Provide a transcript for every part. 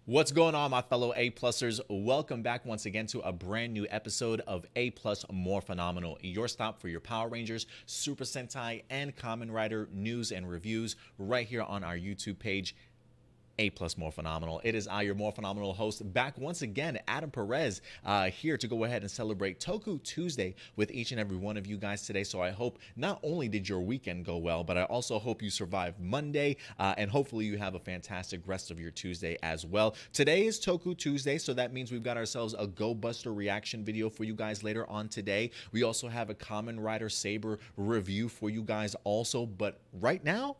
What's going on, my fellow A-Plusers? Welcome back once again to a brand new episode of A-Plus Morphinominal, your stop for your Power Rangers, Super Sentai, and Kamen Rider news and reviews right here on our YouTube page, A-Plus Morphinominal. It is I, your Morphinominal host, back once again, Adam Perez, here to go ahead and celebrate Toku Tuesday with each and every one of you guys today. So I hope not only did your weekend go well, but I also hope you survived Monday, and hopefully you have a fantastic rest of your Tuesday as well. Today is Toku Tuesday, so that means we've got ourselves a Go Buster reaction video for you guys later on today. We also have a Kamen Rider Saber review for you guys also, but right now,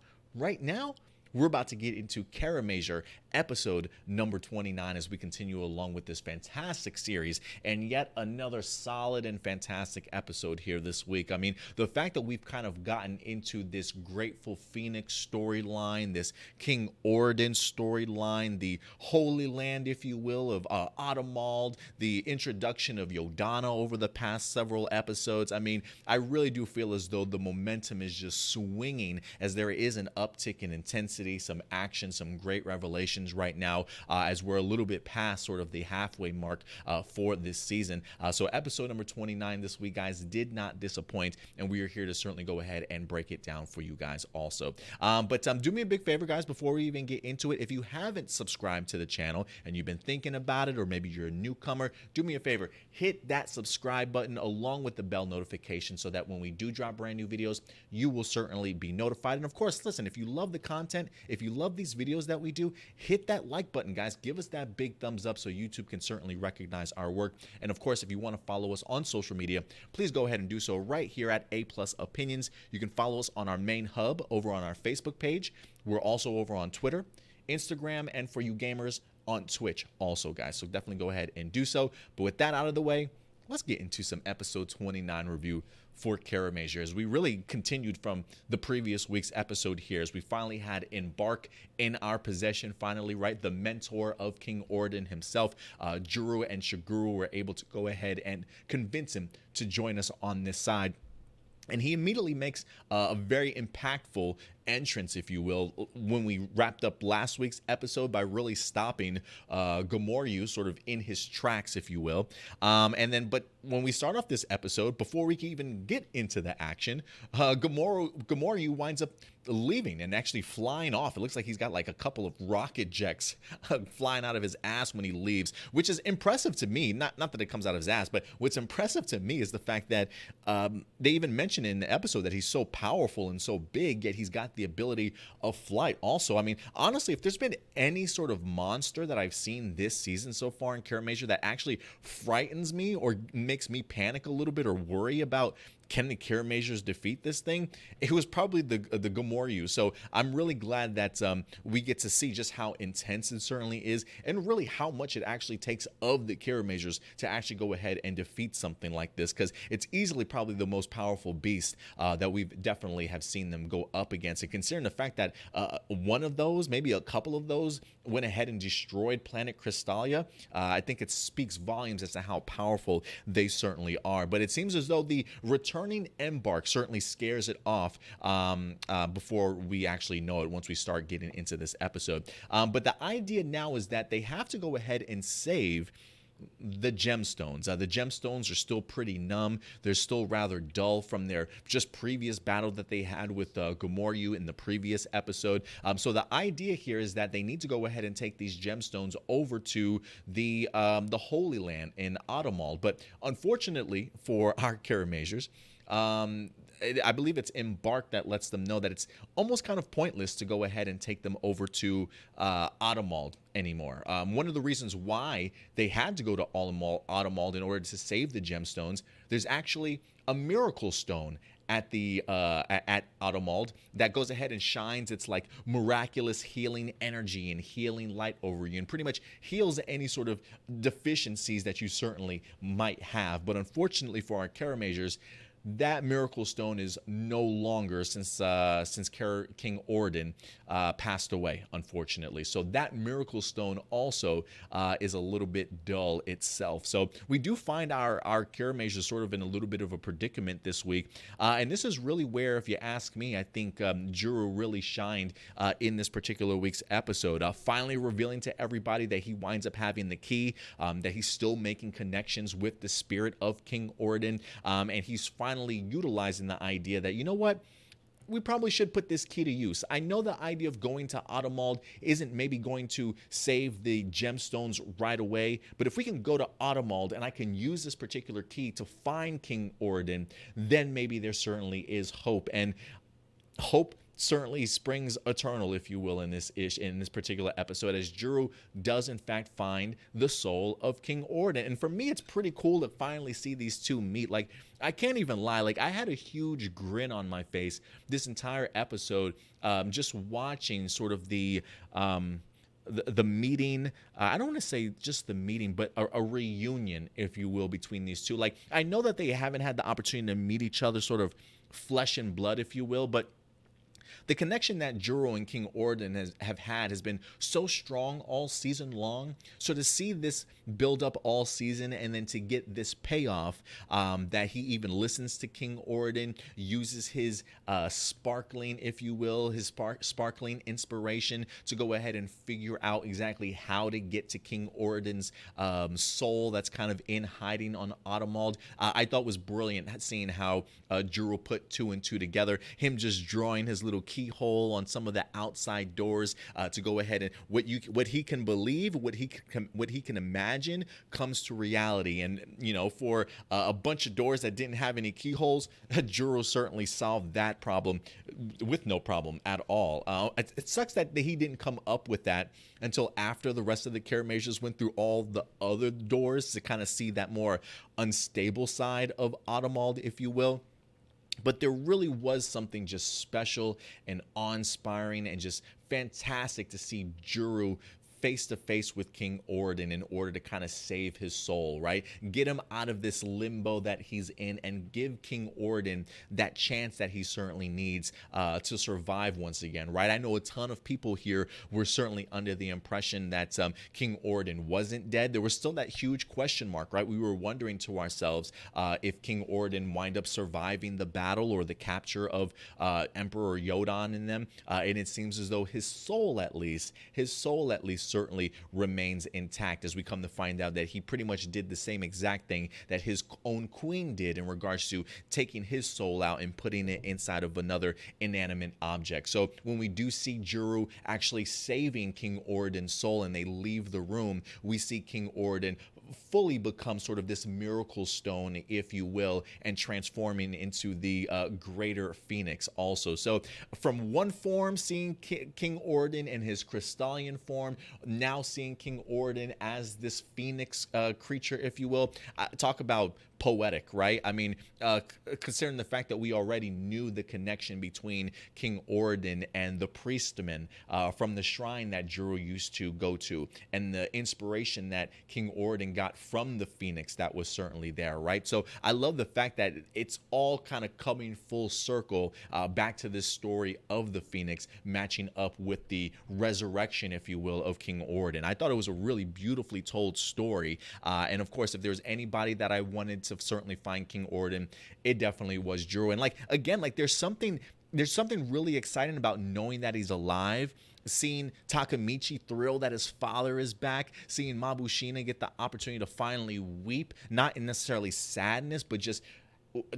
we're about to get into Kiramager episode number 29 as we continue along with this fantastic series, and yet another solid and fantastic episode here this week. I mean, the fact that we've kind of gotten into this Grateful Phoenix storyline, this King Oradin storyline, the Holy Land, if you will, of Atamald, the introduction of Yodana over the past several episodes. I mean, I really do feel as though the momentum is just swinging as there is an uptick in intensity, some action, some great revelations right now as we're a little bit past sort of the halfway mark for this season. So episode number 29 this week, guys, did not disappoint, and we are here to certainly go ahead and break it down for you guys also. But do me a big favor, guys, before we even get into it. If you haven't subscribed to the channel and you've been thinking about it, or maybe you're a newcomer, do me a favor, hit that subscribe button along with the bell notification so that when we do drop brand new videos, you will certainly be notified. And of course, listen, if you love the content, if you love these videos that we do, hit that like button, guys. Give us that big thumbs up so YouTube can certainly recognize our work. And of course, if you want to follow us on social media, please go ahead and do so right here at A+ Opinions. You can follow us on our main hub over on our Facebook page. We're also over on Twitter, Instagram, and for you gamers, on Twitch also, guys. So definitely go ahead and do so. But with that out of the way, let's get into some episode 29 review for Kiramager, as we really continued from the previous week's episode here, as we finally had Embark in our possession, finally, right? The mentor of King Oradin himself, Juru and Shiguru, were able to go ahead and convince him to join us on this side. And he immediately makes a very impactful entrance, if you will, when we wrapped up last week's episode by really stopping Gamoryu sort of in his tracks, if you will. But when we start off this episode, before we can even get into the action, Gamoryu winds up leaving and actually flying off. It looks like he's got like a couple of rocket jets flying out of his ass when he leaves, which is impressive to me. Not that it comes out of his ass, but what's impressive to me is the fact that they even mention in the episode that he's so powerful and so big, yet he's got the ability of flight also. I mean, honestly, if there's been any sort of monster that I've seen this season so far in Kiramager that actually frightens me or makes me panic a little bit or worry about can the Kiramagers defeat this thing, it was probably the Gamoryu. So I'm really glad that we get to see just how intense it certainly is, and really how much it actually takes of the Kiramagers to actually go ahead and defeat something like this, because it's easily probably the most powerful beast that we've definitely have seen them go up against. And considering the fact that one of those, maybe a couple of those, went ahead and destroyed planet Crystallia, I think it speaks volumes as to how powerful they certainly are. But it seems as though the returning Embark certainly scares it off before we actually know it, once we start getting into this episode. But the idea now is that they have to go ahead and save the Gemstones. The Gemstones are still pretty numb. They're still rather dull from their just previous battle that they had with Gamoryu in the previous episode. So the idea here is that they need to go ahead and take these Gemstones over to the Holy Land in Atamald. But unfortunately for our Kiramagers, I believe it's Embark that lets them know that it's almost kind of pointless to go ahead and take them over to Atamald anymore. One of the reasons why they had to go to Atamald in order to save the Gemstones, there's actually a miracle stone at the at Atamald that goes ahead and shines its like miraculous healing energy and healing light over you, and pretty much heals any sort of deficiencies that you certainly might have. But unfortunately for our Kiramagers, that miracle stone is no longer since King Oradin passed away, unfortunately. So that miracle stone also is a little bit dull itself. So we do find our Kiramager sort of in a little bit of a predicament this week, and this is really where, if you ask me, I think Juro really shined in this particular week's episode, finally revealing to everybody that he winds up having the key, that he's still making connections with the spirit of King Oradin, and he's finally utilizing the idea that, you know what, we probably should put this key to use. I know the idea of going to Atamald isn't maybe going to save the gemstones right away, but if we can go to Atamald and I can use this particular key to find King Oradin, then maybe there certainly is hope. And hope certainly springs eternal, if you will, in this particular episode, as Juro does in fact find the soul of King Oradin. And for me, it's pretty cool to finally see these two meet. Like, I can't even lie, like, I had a huge grin on my face this entire episode, just watching sort of the meeting. I don't want to say just the meeting, but a reunion, if you will, between these two. Like, I know that they haven't had the opportunity to meet each other sort of flesh and blood, if you will, but the connection that Juro and King Oradin have had has been so strong all season long. So to see this build up all season and then to get this payoff, that he even listens to King Oradin, uses his sparkling, if you will, his sparkling inspiration to go ahead and figure out exactly how to get to King Oradin's soul that's kind of in hiding on Atamald. I thought was brilliant seeing how Juro put two and two together, him just drawing his little keyhole on some of the outside doors to go ahead and what he can believe, what he can imagine comes to reality. And you know, for a bunch of doors that didn't have any keyholes, Juro certainly solved that problem with no problem at all. It sucks that he didn't come up with that until after the rest of the Kiramagers went through all the other doors to kind of see that more unstable side of Atamald, if you will. But there really was something just special and awe-inspiring and just fantastic to see Juro face to face with King Oradin in order to kind of save his soul, right? Get him out of this limbo that he's in and give King Oradin that chance that he certainly needs to survive once again, right? I know a ton of people here were certainly under the impression that King Oradin wasn't dead. There was still that huge question mark, right? We were wondering to ourselves if King Oradin wind up surviving the battle or the capture of Emperor Yodan in them, and it seems as though his soul at least certainly remains intact, as we come to find out that he pretty much did the same exact thing that his own queen did in regards to taking his soul out and putting it inside of another inanimate object. So when we do see Juro actually saving King Oradin's soul and they leave the room, we see King Oradin fully become sort of this miracle stone, if you will, and transforming into the greater phoenix also. So from one form, seeing King Oradin in his crystalline form, now seeing King Oradin as this phoenix creature, if you will. Talk about poetic, right? I mean, considering the fact that we already knew the connection between King Oradin and the priestman from the shrine that Juro used to go to, and the inspiration that King Oradin got from the phoenix that was certainly there, right? So I love the fact that it's all kind of coming full circle back to this story of the phoenix matching up with the resurrection, if you will, of King Oradin. I thought it was a really beautifully told story, and of course, if there's anybody that I wanted to certainly find King Oradin, it definitely was Juro. And like, again, like there's something really exciting about knowing that he's alive, seeing Takemichi thrilled that his father is back, seeing Mabushina get the opportunity to finally weep, not in necessarily sadness, but just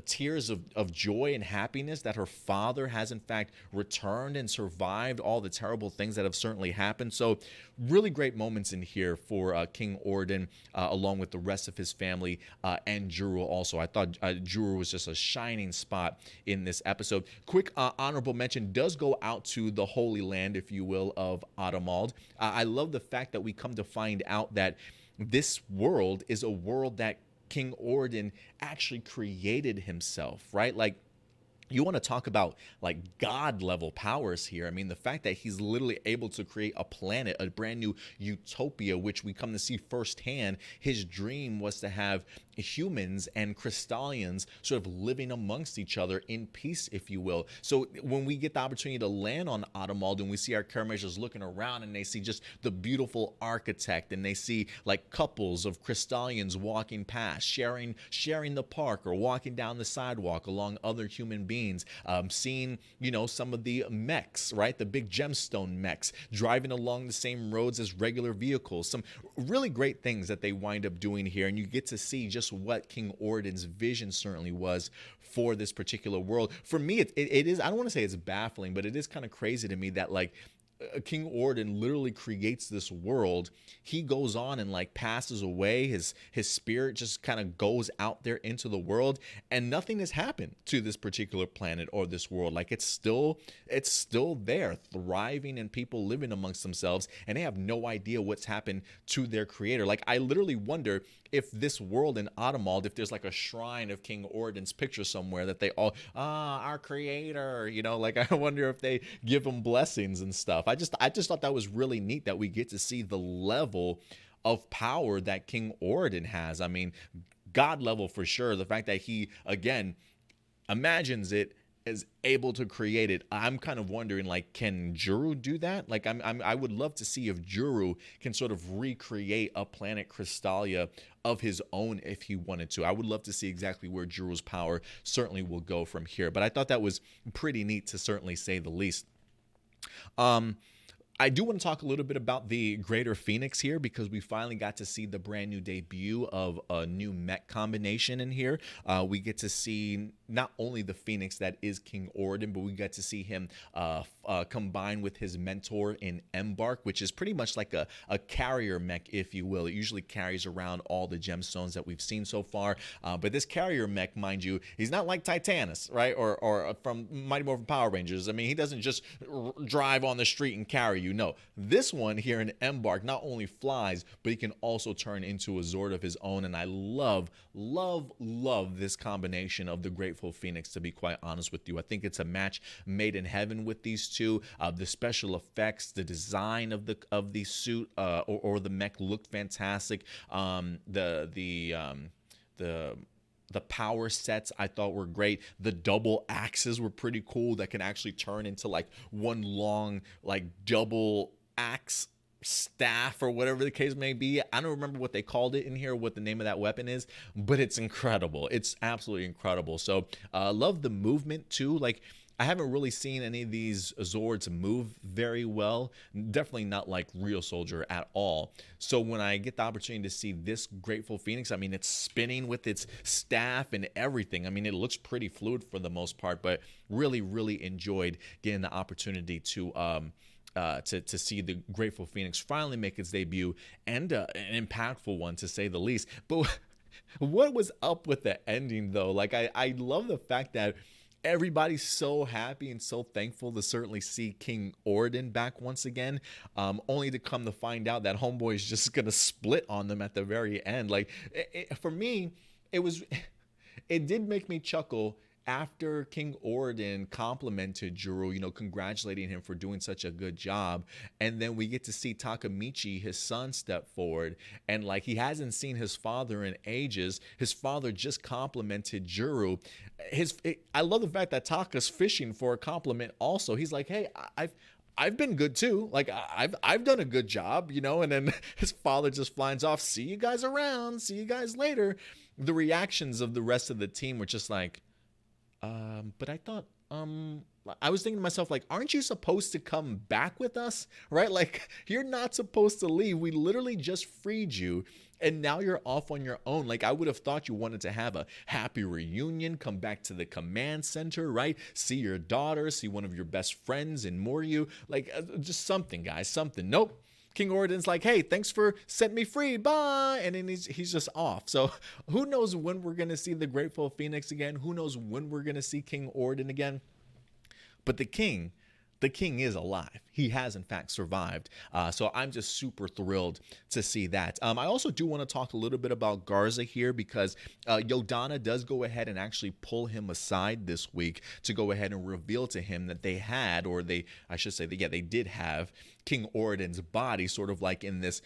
tears of joy and happiness that her father has in fact returned and survived all the terrible things that have certainly happened. So really great moments in here for King Oradin, along with the rest of his family, and Juro also. I thought Juro was just a shining spot in this episode. Quick honorable mention does go out to the Holy Land, if you will, of Atamald. I love the fact that we come to find out that this world is a world that King Oradin actually created himself, right? Like, you want to talk about like God level powers here. I mean, the fact that he's literally able to create a planet, a brand new utopia, which we come to see firsthand. His dream was to have humans and crystallians sort of living amongst each other in peace, if you will. So when we get the opportunity to land on Atamald and we see our Kiramagers looking around and they see just the beautiful architect and they see like couples of crystallians walking past, sharing the park or walking down the sidewalk along other human beings, seeing, you know, some of the mechs, right? The big gemstone mechs driving along the same roads as regular vehicles. Some really great things that they wind up doing here, and you get to see just what King Oradin's vision certainly was for this particular world. For me, it is, I don't want to say it's baffling, but it is kind of crazy to me that like King Oradin literally creates this world. He goes on and like passes away. His spirit just kind of goes out there into the world, and nothing has happened to this particular planet or this world. Like it's still there, thriving, and people living amongst themselves, and they have no idea what's happened to their creator. Like I literally wonder if this world in Atamald, if there's like a shrine of King Oradin's picture somewhere that they all, our creator, you know, like I wonder if they give him blessings and stuff. I just thought that was really neat that we get to see the level of power that King Oradin has. I mean, God level for sure. The fact that he, again, imagines it, is able to create it. I'm kind of wondering, like, can Juru do that? Like, I would love to see if Juru can sort of recreate a planet Crystallia of his own if he wanted to. I would love to see exactly where Juru's power certainly will go from here. But I thought that was pretty neat, to certainly say the least. I do want to talk a little bit about the Greater Phoenix here, because we finally got to see the brand new debut of a new mech combination in here. We get to see not only the Phoenix that is King Oradin, but we get to see him combine with his mentor in Embark, which is pretty much like a carrier mech, if you will. It usually carries around all the gemstones that we've seen so far. But this carrier mech, mind you, he's not like Titanus, right? Or from Mighty Morphin Power Rangers. I mean, he doesn't just drive on the street and carry you. No, this one here in Embark not only flies, but he can also turn into a Zord of his own. And I love this combination of the Grateful Phoenix, to be quite honest with you. I think it's a match made in heaven with these two. The special effects, the design of the suit or the mech looked fantastic. The power sets I thought were great. The double axes were pretty cool, that can actually turn into like one long like double axe staff or whatever the case may be. I don't remember what they called it in here, what the name of that weapon is, but it's incredible. It's absolutely incredible. So love the movement too. Like, I haven't really seen any of these Zords move very well. Definitely not like Real Soldier at all. So when I get the opportunity to see this Grateful Phoenix, I mean, it's spinning with its staff and everything. I mean, it looks pretty fluid for the most part, but really enjoyed getting the opportunity to see the Grateful Phoenix finally make its debut, and an impactful one, to say the least. But what was up with the ending, though? Like, I love the fact that everybody's so happy and so thankful to certainly see King Oradin back once again, only to come to find out that Homeboy is just gonna split on them at the very end. Like, for me, it did make me chuckle after King Oradin complimented Juru, you know, congratulating him for doing such a good job. And then we get to see Takamichi, his son, step forward. And like, he hasn't seen his father in ages. His father just complimented Juru. I love the fact that Taka's fishing for a compliment also. He's like, hey, I've been good too. Like, I've done a good job, you know. And then his father just flies off. See you guys around. See you guys later. The reactions of the rest of the team were just like, but I thought, I was thinking to myself, like, aren't you supposed to come back with us, right? Like, you're not supposed to leave. We literally just freed you, and now you're off on your own. Like, I would have thought you wanted to have a happy reunion, come back to the command center, right? See your daughter, see one of your best friends in Moryu. Like, just something, guys, something. Nope. King Oradin's like, hey, thanks for setting me free, bye, and then he's just off. So who knows when we're gonna see the Grateful Phoenix again? Who knows when we're gonna see King Oradin again? But the king is alive. He has in fact survived. So I'm just super thrilled to see that. I also do want to talk a little bit about Garza here, because Yodana does go ahead and actually pull him aside this week to go ahead and reveal to him that they had, or I should say, they did have King Oradin's body sort of like in this,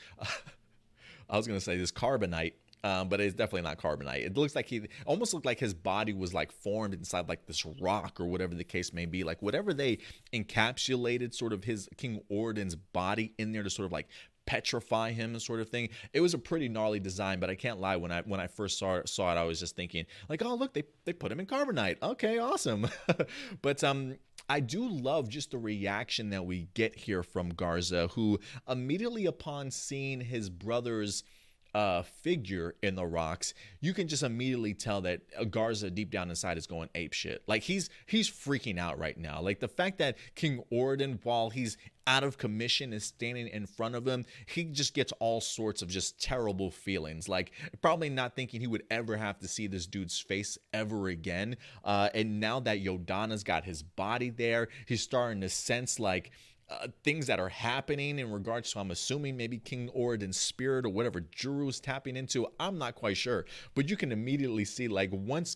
I was going to say this carbonite But it's definitely not carbonite. It looks like he almost looked like his body was like formed inside like this rock or whatever the case may be. Like whatever they encapsulated sort of his King Oradin's body in there to sort of like petrify him and sort of thing. It was a pretty gnarly design, but I can't lie, when I first saw it, I was just thinking like, oh look, they put him in carbonite. Okay, awesome. But I do love just the reaction that we get here from Garza, who immediately upon seeing his brother's figure in the rocks, you can just immediately tell that Garza deep down inside is going ape shit. Like he's freaking out right now. Like the fact that King Oradin, while he's out of commission, is standing in front of him, he just gets all sorts of just terrible feelings. Like probably not thinking he would ever have to see this dude's face ever again. And now that Yodana's got his body there, he's starting to sense like things that are happening in regards to, I'm assuming, maybe King Oradin's spirit or whatever Juru's tapping into. I'm not quite sure, but you can immediately see like once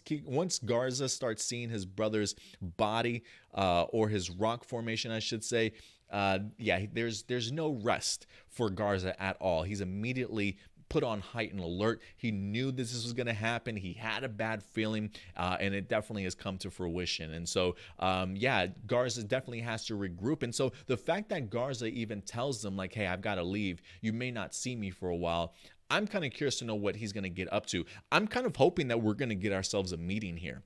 Garza starts seeing his brother's body or his rock formation, I should say, yeah, there's no rest for Garza at all. He's immediately put on heightened alert. He knew this was going to happen. He had a bad feeling, and it definitely has come to fruition. And so, yeah, Garza definitely has to regroup. And so the fact that Garza even tells them like, hey, I've got to leave. You may not see me for a while. I'm kind of curious to know what he's going to get up to. I'm kind of hoping that we're going to get ourselves a meeting here.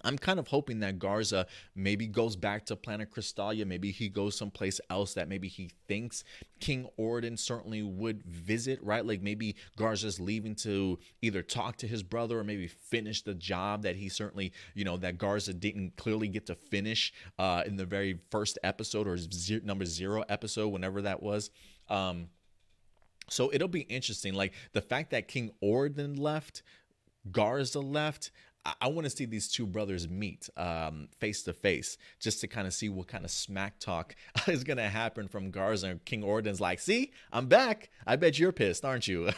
I'm kind of hoping that Garza maybe goes back to Planet Crystallia. Maybe he goes someplace else that maybe he thinks King Oradin certainly would visit, right? Like maybe Garza's leaving to either talk to his brother or maybe finish the job that he certainly, that Garza didn't clearly get to finish in the very first episode, or number 0 episode, whenever that was. So it'll be interesting. Like the fact that King Oradin left, Garza left, I want to see these two brothers meet face to face, just to kind of see what kind of smack talk is going to happen from Garza. And King Oradin's like, see, I'm back. I bet you're pissed, aren't you?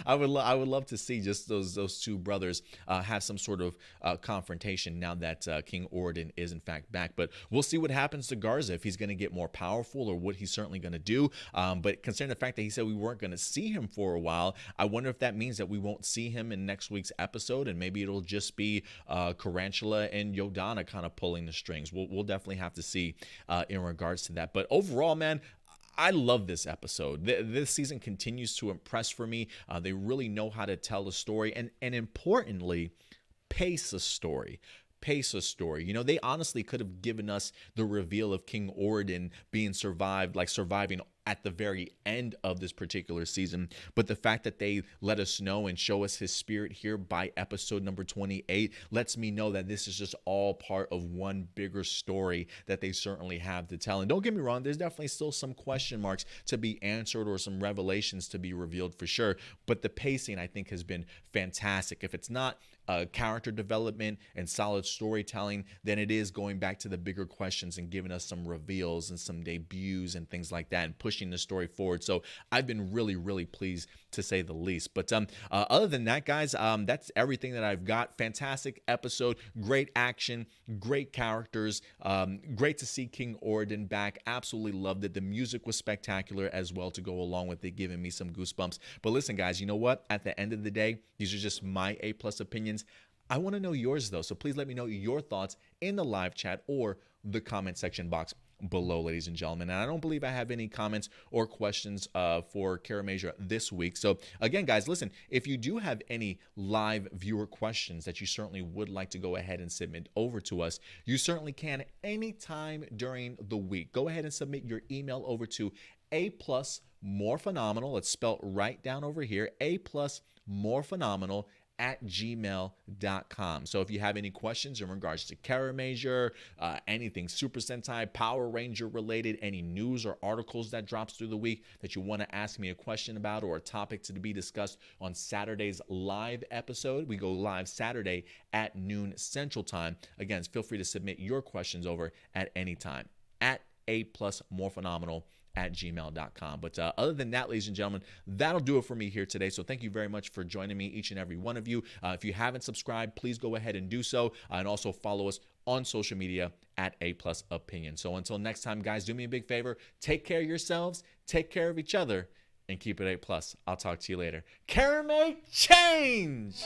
I would love to see just those two brothers have some sort of confrontation now that King Oradin is in fact back. But we'll see what happens to Garza, if he's going to get more powerful or what he's certainly going to do. But considering the fact that he said we weren't going to see him for a while, I wonder if that means that we won't see him in next week's episode, and maybe it'll just be Carantula and Yodana kind of pulling the strings. We'll definitely have to see in regards to that. But overall, man, I love this episode. This season continues to impress for me. They really know how to tell a story, and importantly, pace a story. They honestly could have given us the reveal of King Oradin surviving at the very end of this particular season. But the fact that they let us know and show us his spirit here by episode number 28 lets me know that this is just all part of one bigger story that they certainly have to tell. And don't get me wrong, there's definitely still some question marks to be answered or some revelations to be revealed for sure. But the pacing, I think, has been fantastic. If it's not character development and solid storytelling, then it is going back to the bigger questions and giving us some reveals and some debuts and things like that, and pushing the story forward. So I've been really, really pleased, to say the least. But other than that, guys, that's everything that I've got. Fantastic episode, great action, great characters, great to see King Oradin back. Absolutely loved it. The music was spectacular as well to go along with it, giving me some goosebumps. But listen, guys, you know what? At the end of the day, these are just my A+ opinions. I want to know yours, though, so please let me know your thoughts in the live chat or the comment section box below, ladies and gentlemen. And I don't believe I have any comments or questions for Kiramager this week. So again, guys, listen, if you do have any live viewer questions that you certainly would like to go ahead and submit over to us, you certainly can anytime during the week. Go ahead and submit your email over to APlus Morphinominal. It's spelled right down over here, APlus Morphinominal @gmail.com. So if you have any questions in regards to Kiramager, anything Super Sentai, Power Ranger related, any news or articles that drops through the week that you want to ask me a question about, or a topic to be discussed on Saturday's live episode, we go live Saturday at noon Central Time. Again, feel free to submit your questions over at any time at APlusMorphinominal @gmail.com. But other than that, ladies and gentlemen, that'll do it for me here today. So thank you very much for joining me, each and every one of you. If you haven't subscribed, please go ahead and do so, and also follow us on social media at APlusOpinion. So until next time, guys, do me a big favor, take care of yourselves, take care of each other, and keep it A+. I'll talk to you later. Karame change!